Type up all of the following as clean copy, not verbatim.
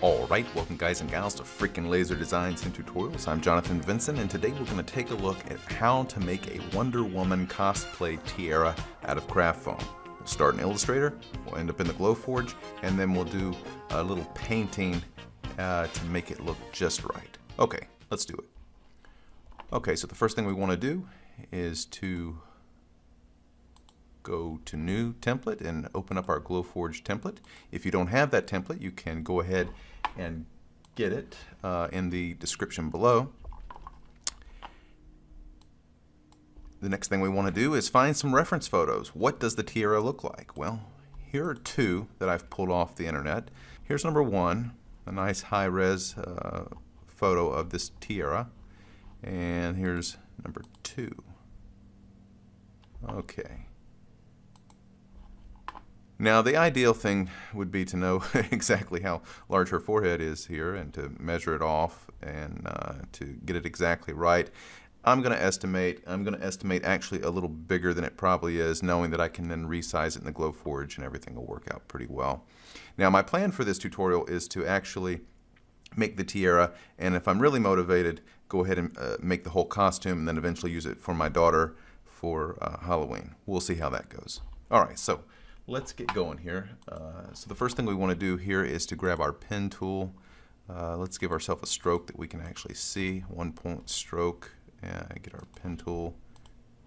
Alright, welcome guys and gals to freaking Laser Designs and Tutorials. I'm Jonathan Vincent, and today we're going to take a look at how to make a Wonder Woman cosplay tiara out of craft foam. We'll start in Illustrator, we'll end up in the Glowforge, and then we'll do a little painting to make it look just right. Okay, let's do it. Okay, so the first thing we want to do is to go to New Template and open up our Glowforge template. If you don't have that template, you can go ahead and get it in the description below. The next thing we want to do is find some reference photos. What does the tiara look like? Well, here are two that I've pulled off the internet. Here's number one, a nice high-res photo of this tiara, and here's number two. Okay. Now, the ideal thing would be to know exactly how large her forehead is here and to measure it off and to get it exactly right. I'm going to estimate actually a little bigger than it probably is, knowing that I can then resize it in the Glowforge and everything will work out pretty well. Now, my plan for this tutorial is to actually make the tiara, and if I'm really motivated, go ahead and make the whole costume and then eventually use it for my daughter for Halloween. We'll see how that goes. Alright, so let's get going here. So the first thing we want to do here is to grab our pen tool. Let's give ourselves a stroke that we can actually see. 1 point stroke. Get our pen tool.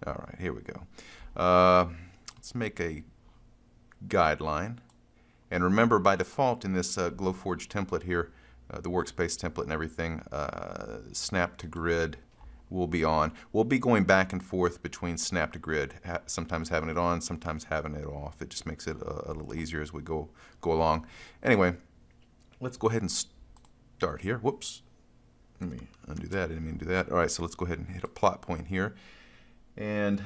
Alright, here we go. Let's make a guideline. And remember, by default in this Glowforge template here, the workspace template and everything, snap to grid will be on. We'll be going back and forth between snap to grid, sometimes having it on, sometimes having it off. It just makes it a little easier as we go along. Anyway, let's go ahead and start here. Whoops. Let me undo that. I didn't mean to do that. All right, so let's go ahead and hit a plot point here. And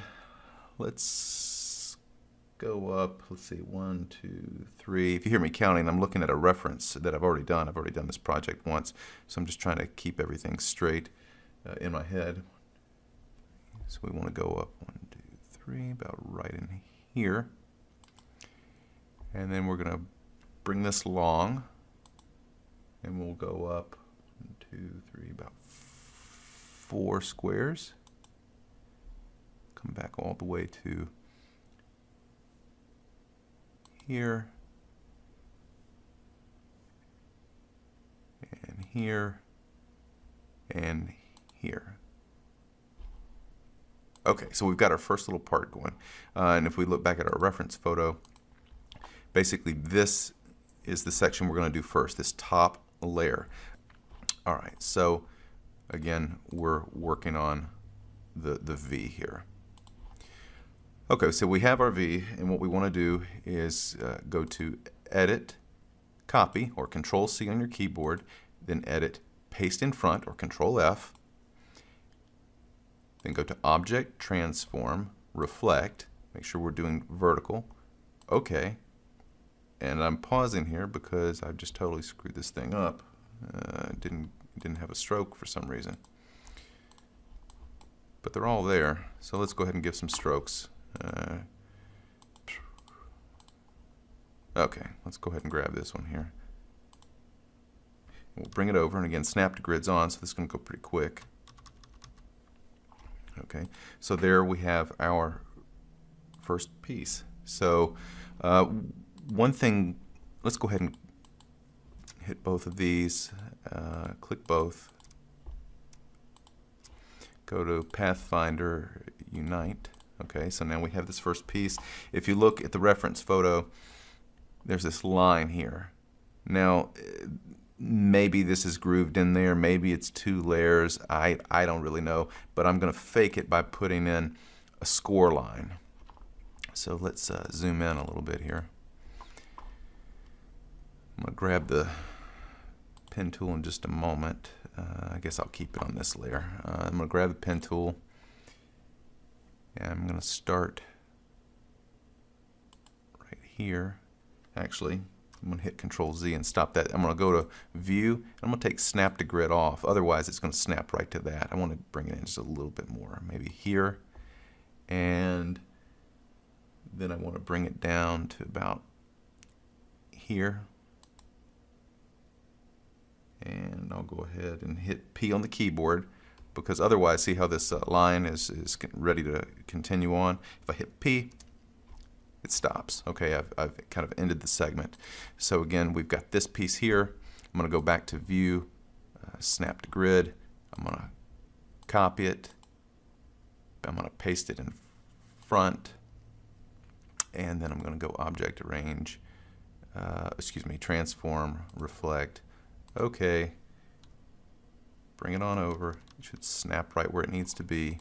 let's go up. Let's see, 1, 2, 3. If you hear me counting, I'm looking at a reference that I've already done. I've already done this project once, so I'm just trying to keep everything straight in my head. So we want to go up 1, 2, 3, about right in here. And then we're going to bring this long, and we'll go up 1, 2, 3, about 4 squares. Come back all the way to here, and here, and here. Okay, so we've got our first little part going. And if we look back at our reference photo, basically this is the section we're going to do first, this top layer. All right, so again, we're working on the V here. Okay, so we have our V, and what we want to do is go to Edit, Copy, or Control-C on your keyboard, then Edit, Paste in Front, or Control-F, then go to Object, Transform, Reflect, make sure we're doing vertical, OK, and I'm pausing here because I've just totally screwed this thing up. Didn't have a stroke for some reason. But they're all there, so let's go ahead and give some strokes. Okay, let's go ahead and grab this one here. We'll bring it over, and again, snap to grid's on, so this is going to go pretty quick. Okay, so there we have our first piece. So one thing, let's go ahead and hit both of these, click both, go to Pathfinder, Unite. Okay, so now we have this first piece. If you look at the reference photo, there's this line here. Now, maybe this is grooved in there, maybe it's 2 layers, I don't really know, but I'm going to fake it by putting in a score line. So let's zoom in a little bit here. I'm going to grab the pen tool in just a moment. I guess I'll keep it on this layer. I'm going to grab the pen tool, and I'm going to start right here. Actually, I'm going to hit Control-Z and stop that. I'm going to go to View, and I'm going to take Snap to Grid off. Otherwise, it's going to snap right to that. I want to bring it in just a little bit more, maybe here. And then I want to bring it down to about here. I'll go ahead and hit P on the keyboard, because otherwise, see how this line is ready to continue on? If I hit P, it stops. Okay, I've kind of ended the segment. So again, we've got this piece here. I'm going to go back to View, Snap to Grid. I'm going to copy it. I'm going to paste it in front. And then I'm going to go Object, Arrange, Transform, Reflect. Okay. Bring it on over. It should snap right where it needs to be.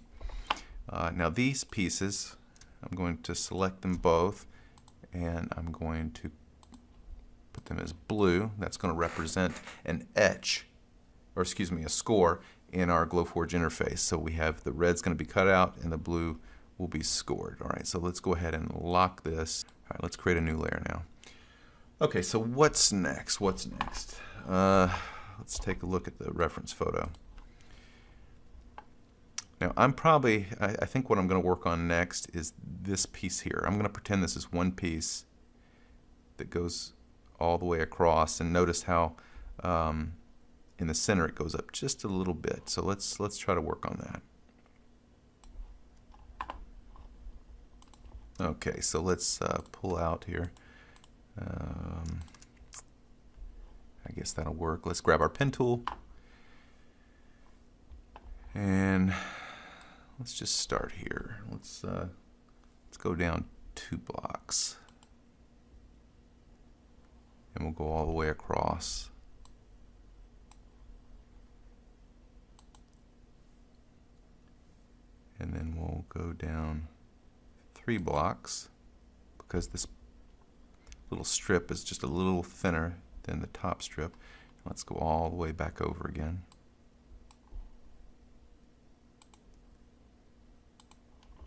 Now these pieces, I'm going to select them both, and I'm going to put them as blue. That's going to represent an etch, or a score in our Glowforge interface. So we have the red's going to be cut out and the blue will be scored. All right, so let's go ahead and lock this. All right, let's create a new layer now. Okay, so what's next? What's next? Let's take a look at the reference photo. Now I think what I'm going to work on next is this piece here. I'm going to pretend this is one piece that goes all the way across, and notice how in the center it goes up just a little bit. So let's try to work on that. Okay, so let's pull out here. I guess that'll work. Let's grab our pen tool and let's just start here. Let's go down 2 blocks and we'll go all the way across. And then we'll go down 3 blocks because this little strip is just a little thinner than the top strip. Let's go all the way back over again.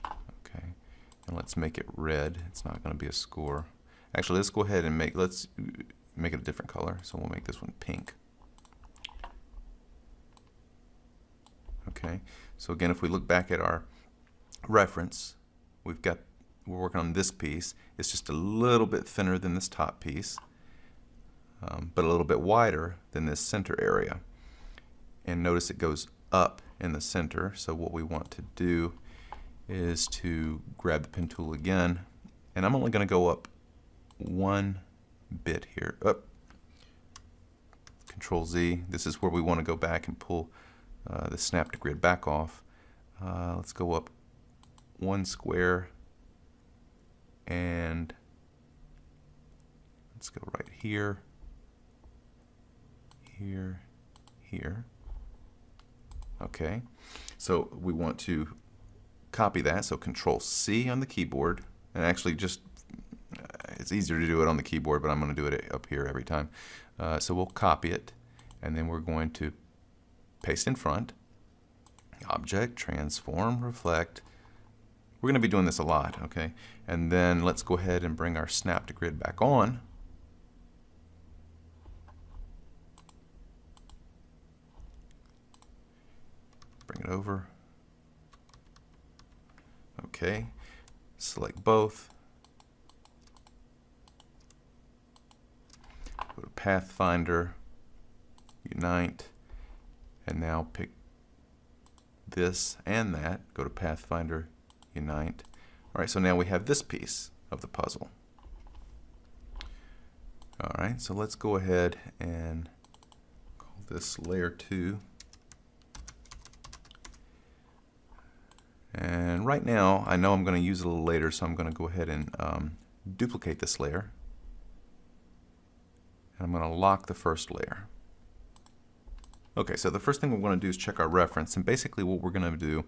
Okay, and let's make it red. It's not going to be a score. Actually, let's go ahead and let's make it a different color. So we'll make this one pink. Okay, so again, if we look back at our reference, we're working on this piece. It's just a little bit thinner than this top piece, but a little bit wider than this center area. And notice it goes up in the center. So what we want to do is to grab the pen tool again, and I'm only going to go up 1 bit here. Control Z. This is where we want to go back and pull the snap to grid back off. Let's go up 1 square, and let's go right here, here, here. Okay, so we want to copy that, so Control C on the keyboard, and actually just it's easier to do it on the keyboard, but I'm going to do it up here every time. So we'll copy it, and then we're going to paste in front, Object, Transform, Reflect. We're going to be doing this a lot, okay? And then let's go ahead and bring our snap to grid back on. Bring it over. Okay, select both. Go to Pathfinder, Unite, and now pick this and that. Go to Pathfinder, Unite. All right, so now we have this piece of the puzzle. All right, so let's go ahead and call this layer 2. And right now, I know I'm going to use it a little later, so I'm going to go ahead and duplicate this layer. And I'm going to lock the first layer. Okay, so the first thing we're going to do is check our reference, and basically what we're going to do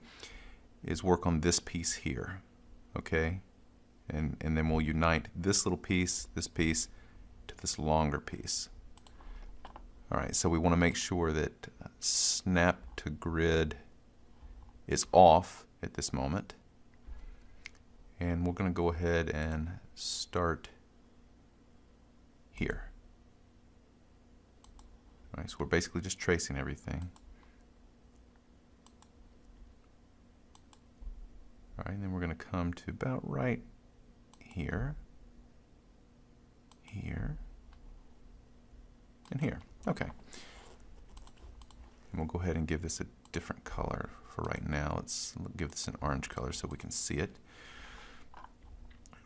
is work on this piece here, okay? And then we'll unite this little piece, this piece, to this longer piece. All right, so we want to make sure that snap to grid is off at this moment. And we're going to go ahead and start here. All right, so we're basically just tracing everything. All right, and then we're going to come to about right here, here, and here. Okay. And we'll go ahead and give this a different color for right now. Let's give this an orange color so we can see it.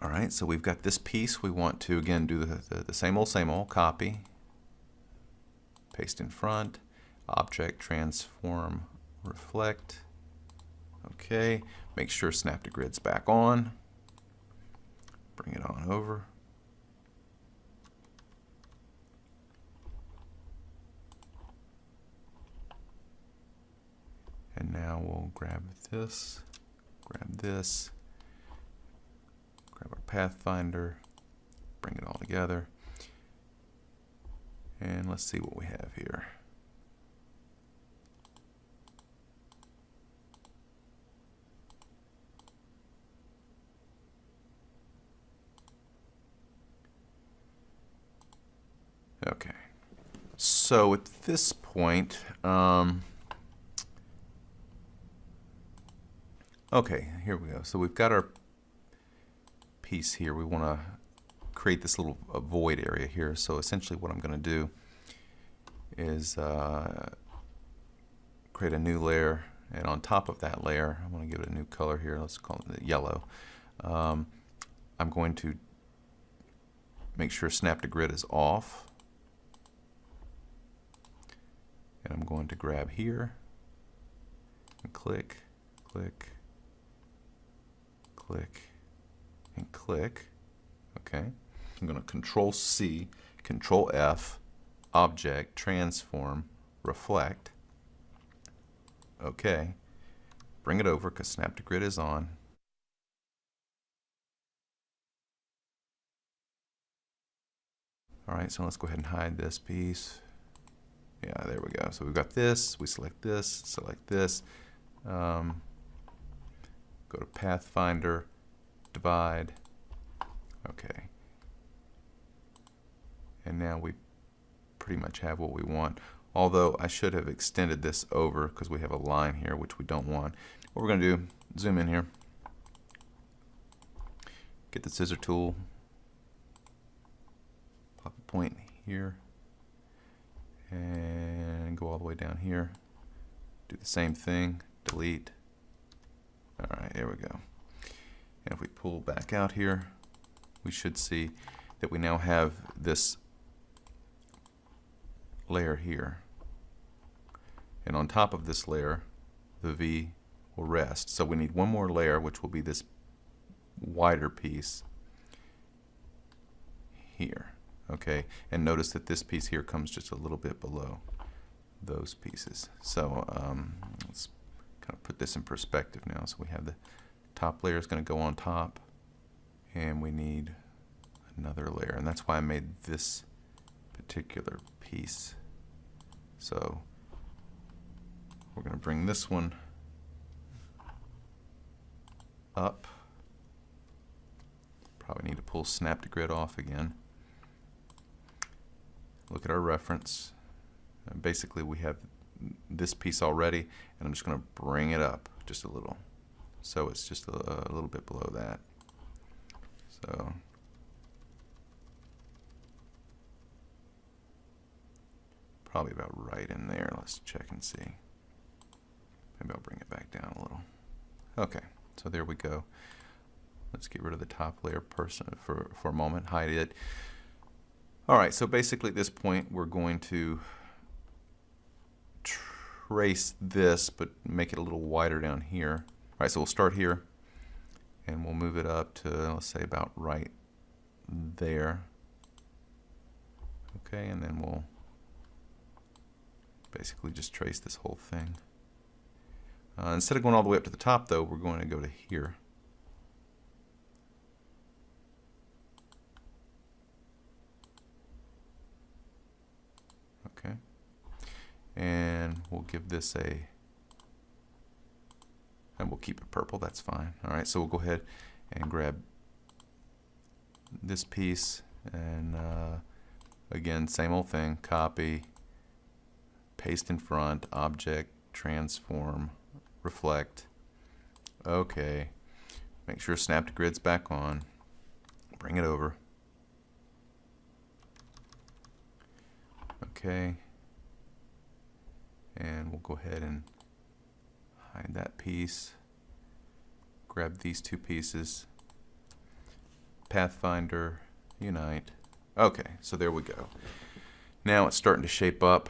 All right, so we've got this piece. We want to, again, do the same old, copy, paste in front, object, transform, reflect. Okay, make sure snap to grid's back on. Bring it on over. And now we'll grab this, grab our Pathfinder, bring it all together, and let's see what we have here. Okay, so at this point, okay, here we go. So we've got our piece here. We want to create this little void area here. So essentially what I'm going to do is create a new layer, and on top of that layer, I'm going to give it a new color here. Let's call it yellow. I'm going to make sure snap to grid is off, and I'm going to grab here and click, click, click, and click. Okay, I'm going to Control C, Control F, Object, Transform, Reflect. Okay, bring it over because snap to grid is on. All right, so let's go ahead and hide this piece. Yeah, there we go. So we've got this. We select this, select this. Go to Pathfinder, divide. Okay. And now we pretty much have what we want. Although I should have extended this over because we have a line here, which we don't want. What we're going to do, zoom in here. Get the scissor tool. Pop a point here. And go all the way down here. Do the same thing. Delete. Alright, there we go. And if we pull back out here, we should see that we now have this layer here. And on top of this layer, the V will rest. So we need one more layer, which will be this wider piece here. Okay, and notice that this piece here comes just a little bit below those pieces. So let's kind of put this in perspective now. So we have the top layer is going to go on top, and we need another layer, and that's why I made this particular piece. So we're going to bring this one up. Probably need to pull snap to grid off again. Look at our reference. Basically we have this piece already, and I'm just going to bring it up just a little. So it's just a little bit below that. So probably about right in there. Let's check and see. Maybe I'll bring it back down a little. Okay, so there we go. Let's get rid of the top layer for a moment, hide it. Alright, so basically at this point we're going to trace this but make it a little wider down here. Alright, so we'll start here and we'll move it up to, let's say, about right there. Okay, and then we'll basically just trace this whole thing. Instead of going all the way up to the top though, we're going to go to here. Okay, and we'll give this a, and we'll keep it purple, that's fine. Alright, so we'll go ahead and grab this piece, and again, same old thing, copy, paste in front, object, transform, reflect. Okay, make sure snap to grid's back on, bring it over. Okay, And we'll go ahead and hide that piece. Grab these two pieces. Pathfinder, unite. Okay, so there we go. Now it's starting to shape up.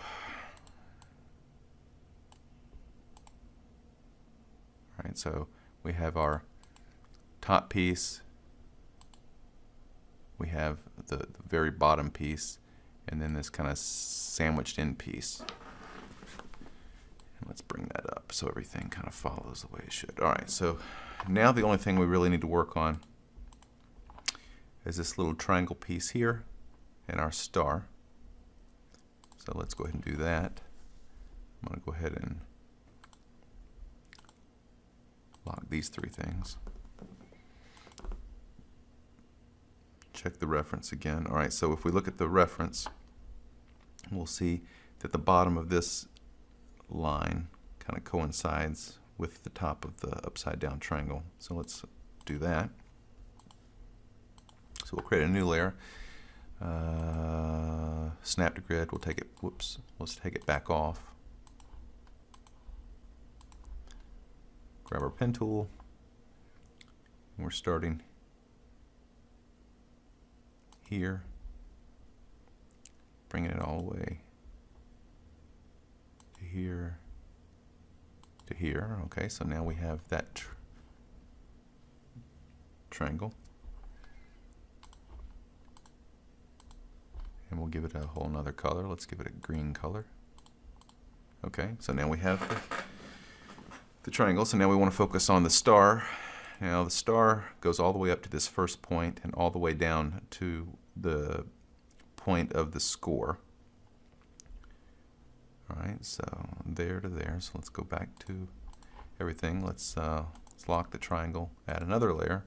All right, so we have our top piece. We have the very bottom piece, and then this kind of sandwiched in piece. Let's bring that up so everything kind of follows the way it should. All right, so now the only thing we really need to work on is this little triangle piece here and our star. So let's go ahead and do that. I'm going to go ahead and lock these three things. Check the reference again. All right, so if we look at the reference, we'll see that the bottom of this line kind of coincides with the top of the upside down triangle. So let's do that. So we'll create a new layer. Snap to grid. We'll take it. Whoops. Let's take it back off. Grab our pen tool. And we're starting here, bringing it all the way to here, to here. Okay, so now we have that triangle, and we'll give it a whole nother color. Let's give it a green color. Okay, so now we have the triangle. So now we want to focus on the star. Now the star goes all the way up to this first point and all the way down to the point of the score. All right, so there to there. So let's go back to everything. Let's lock the triangle, add another layer,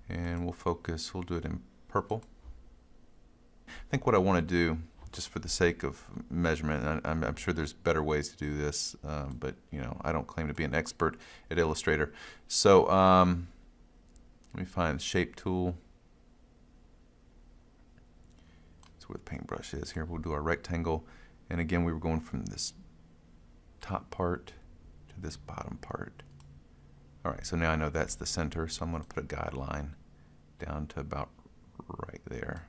and we'll focus. We'll do it in purple. I think what I want to do, just for the sake of measurement, and I'm sure there's better ways to do this, but you know, I don't claim to be an expert at Illustrator. So let me find the shape tool. That's where the paintbrush is. Here we'll do our rectangle, and again we were going from this top part to this bottom part. All right, so now I know that's the center, so I'm going to put a guideline down to about right there.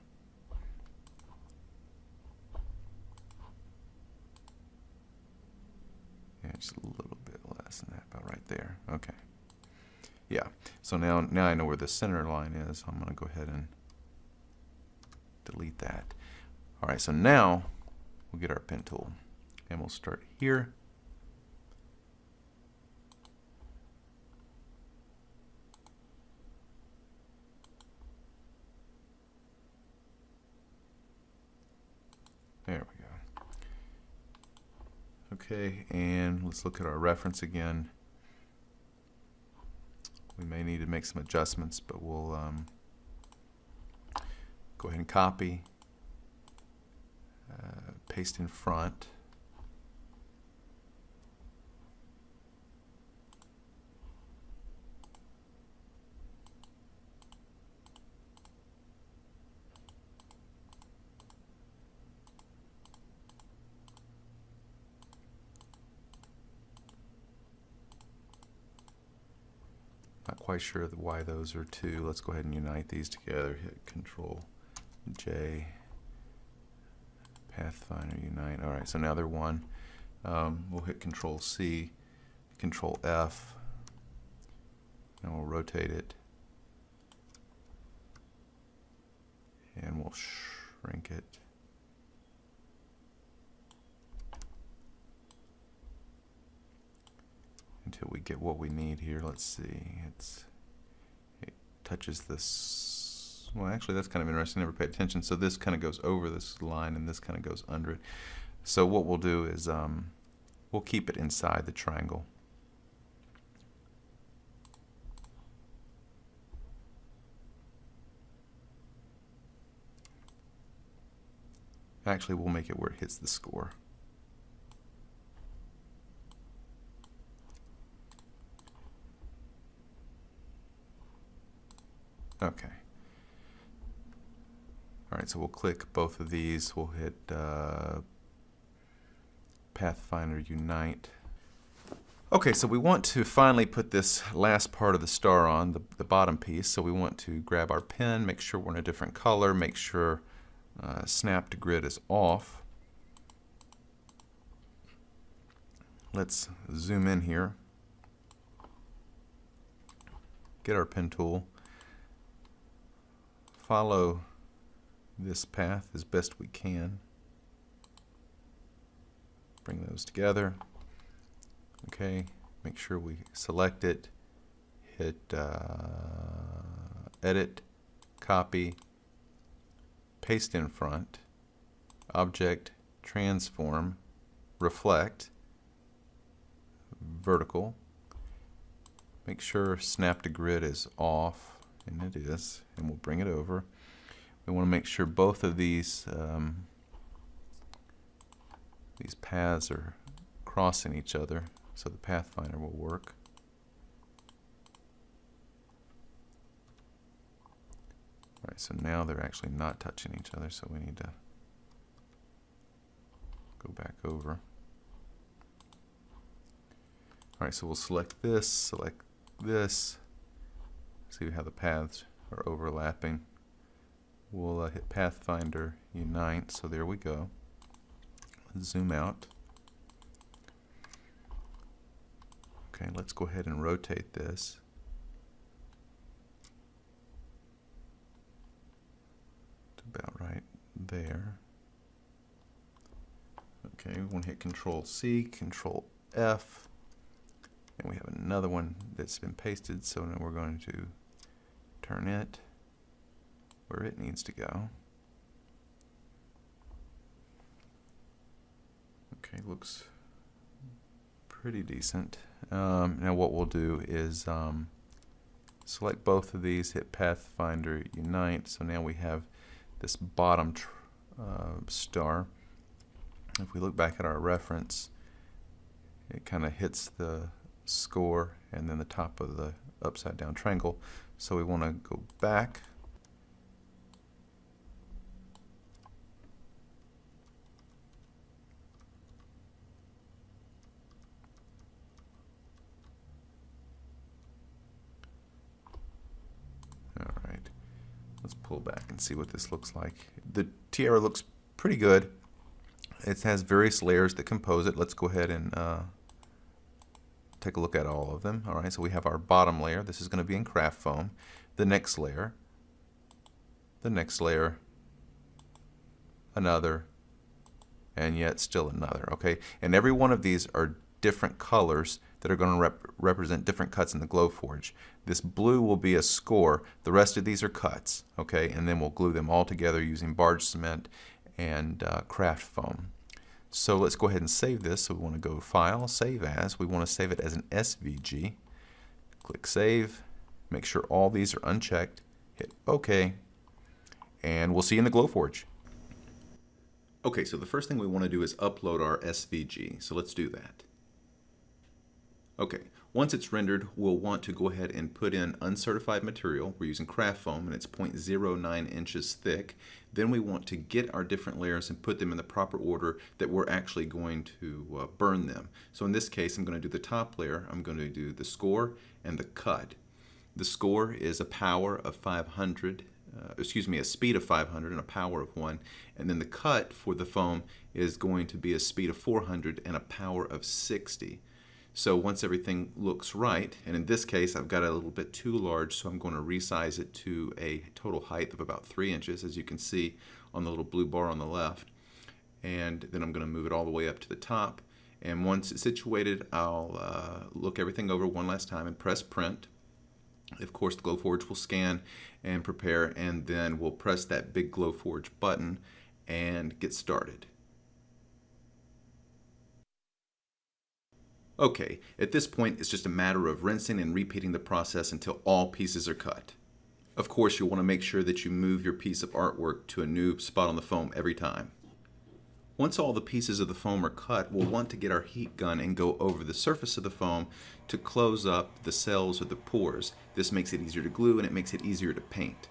Yeah, just a little bit less than that, about right there. Okay. Yeah, so now I know where the center line is. I'm going to go ahead and delete that. All right, so now we'll get our pen tool, and we'll start here. There we go. Okay, and let's look at our reference again. We may need to make some adjustments, but we'll go ahead and copy, paste in front. Not quite sure why those are two. Let's go ahead and unite these together. Hit Control J, Pathfinder unite. All right, so now they're one. We'll hit Control C, Control F, and we'll rotate it, and we'll shrink it. Until we get what we need here. Let's see. It touches this. Well, actually, that's kind of interesting. I never paid attention. So this kind of goes over this line, and this kind of goes under it. So what we'll do is we'll keep it inside the triangle. Actually, we'll make it where it hits the score. Okay. All right, so we'll click both of these. We'll hit Pathfinder Unite. Okay, so we want to finally put this last part of the star on, the bottom piece. So we want to grab our pen, make sure we're in a different color, make sure Snap to Grid is off. Let's zoom in here. Get our pen tool. Follow this path as best we can. Bring those together. Okay, make sure we select it, hit edit, copy, paste in front, object, transform, reflect, vertical. Make sure Snap to Grid is off, and it is, and we'll bring it over. We want to make sure both of these paths are crossing each other so the Pathfinder will work. Alright, so now they're actually not touching each other, so we need to go back over. Alright, so we'll select this, see how the paths are overlapping. We'll hit Pathfinder Unite, so there we go. Let's zoom out. Okay, let's go ahead and rotate this. To about right there. Okay, we want to hit Control C, Control F, and we have another one that's been pasted, so now we're going to turn it where it needs to go. Okay, looks pretty decent. Now what we'll do is select both of these, hit Pathfinder Unite, so now we have this bottom star. If we look back at our reference, it kind of hits the score and then the top of the upside down triangle. So we want to go back. Alright, let's pull back and see what this looks like. The Tiara looks pretty good. It has various layers that compose it. Let's go ahead and take a look at all of them. Alright, so we have our bottom layer. This is going to be in craft foam. The next layer, another, and yet still another. Okay, and every one of these are different colors that are going to represent different cuts in the Glowforge. This blue will be a score. The rest of these are cuts. Okay, and then we'll glue them all together using barge cement and craft foam. So let's go ahead and save this. So we want to go File, Save As. We want to save it as an SVG. Click Save. Make sure all these are unchecked. Hit OK. And we'll see you in the Glowforge. Okay, so the first thing we want to do is upload our SVG. So let's do that. Okay, once it's rendered, we'll want to go ahead and put in uncertified material. We're using craft foam and it's 0.09 inches thick. Then we want to get our different layers and put them in the proper order that we're actually going to burn them. So in this case, I'm going to do the top layer. I'm going to do the score and the cut. The score is a power of 500, a speed of 500 and a power of 1. And then the cut for the foam is going to be a speed of 400 and a power of 60. So once everything looks right, and in this case I've got it a little bit too large, so I'm going to resize it to a total height of about 3 inches, as you can see on the little blue bar on the left. And then I'm going to move it all the way up to the top. And once it's situated, I'll look everything over one last time and press print. Of course, the Glowforge will scan and prepare, and then we'll press that big Glowforge button and get started. Okay, at this point it's just a matter of rinsing and repeating the process until all pieces are cut. Of course, you'll want to make sure that you move your piece of artwork to a new spot on the foam every time. Once all the pieces of the foam are cut, we'll want to get our heat gun and go over the surface of the foam to close up the cells or the pores. This makes it easier to glue and it makes it easier to paint.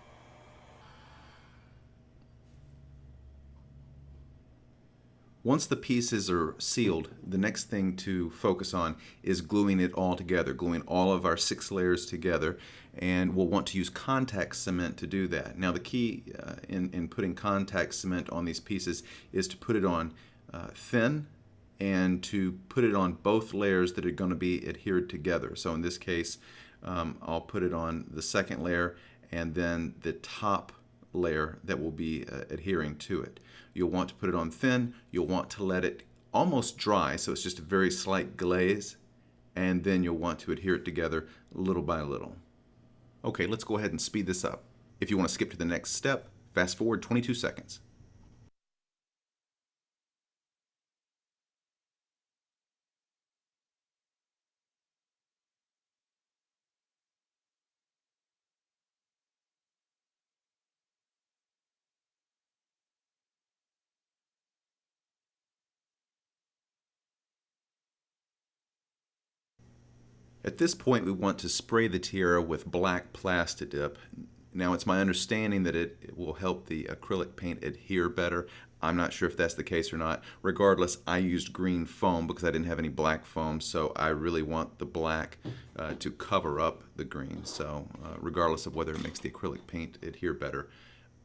Once the pieces are sealed, the next thing to focus on is gluing it all together, gluing all of our 6 layers together, and we'll want to use contact cement to do that. Now the key in putting contact cement on these pieces is to put it on thin and to put it on both layers that are going to be adhered together. So in this case, I'll put it on the second layer and then the top layer that will be adhering to it. You'll want to put it on thin, you'll want to let it almost dry, so it's just a very slight glaze, and then you'll want to adhere it together little by little. Okay, let's go ahead and speed this up. If you want to skip to the next step, fast forward 22 seconds. At this point, we want to spray the tiara with black Plastidip. Now, it's my understanding that it will help the acrylic paint adhere better. I'm not sure if that's the case or not. Regardless, I used green foam because I didn't have any black foam, so I really want the black to cover up the green. So regardless of whether it makes the acrylic paint adhere better,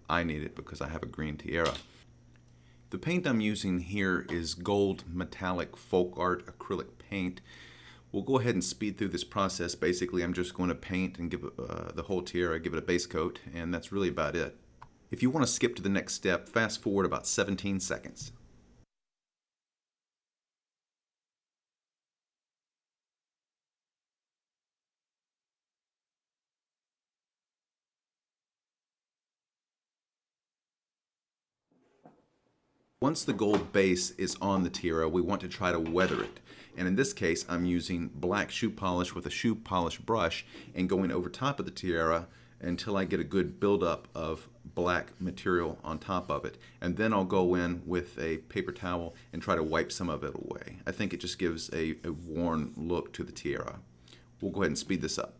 I need it because I have a green tiara. The paint I'm using here is gold metallic folk art acrylic paint. We'll go ahead and speed through this process. Basically, I'm just going to paint and give the whole tiara, give it a base coat, and that's really about it. If you want to skip to the next step, fast forward about 17 seconds. Once the gold base is on the tiara, we want to try to weather it. And in this case, I'm using black shoe polish with a shoe polish brush and going over top of the tiara until I get a good buildup of black material on top of it. And then I'll go in with a paper towel and try to wipe some of it away. I think it just gives a worn look to the tiara. We'll go ahead and speed this up.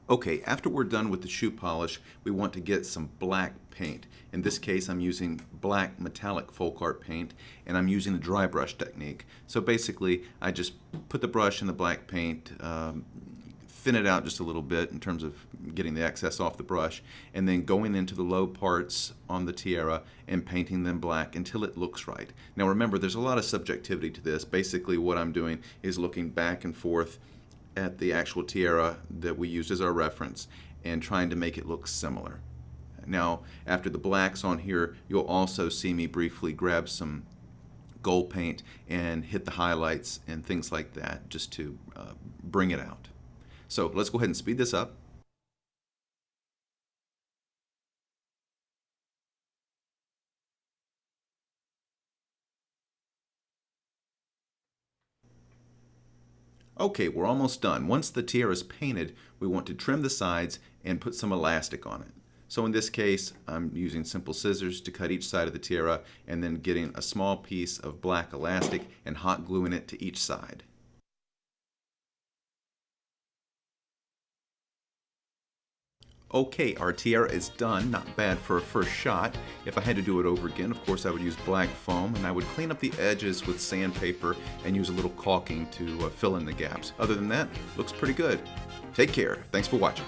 Okay, after we're done with the shoe polish, we want to get some black paint. In this case, I'm using black metallic folk art paint, and I'm using the dry brush technique. So basically, I just put the brush in the black paint, thin it out just a little bit in terms of getting the excess off the brush, and then going into the low parts on the tiara and painting them black until it looks right. Now remember, there's a lot of subjectivity to this. Basically, what I'm doing is looking back and forth at the actual tiara that we used as our reference and trying to make it look similar. Now, after the black's on here, you'll also see me briefly grab some gold paint and hit the highlights and things like that just to bring it out. So let's go ahead and speed this up. Okay, we're almost done. Once the tiara is painted, we want to trim the sides and put some elastic on it. So in this case, I'm using simple scissors to cut each side of the tiara and then getting a small piece of black elastic and hot gluing it to each side. Okay, our tiara is done. Not bad for a first shot. If I had to do it over again, of course I would use black foam and I would clean up the edges with sandpaper and use a little caulking to fill in the gaps. Other than that, looks pretty good. Take care. Thanks for watching.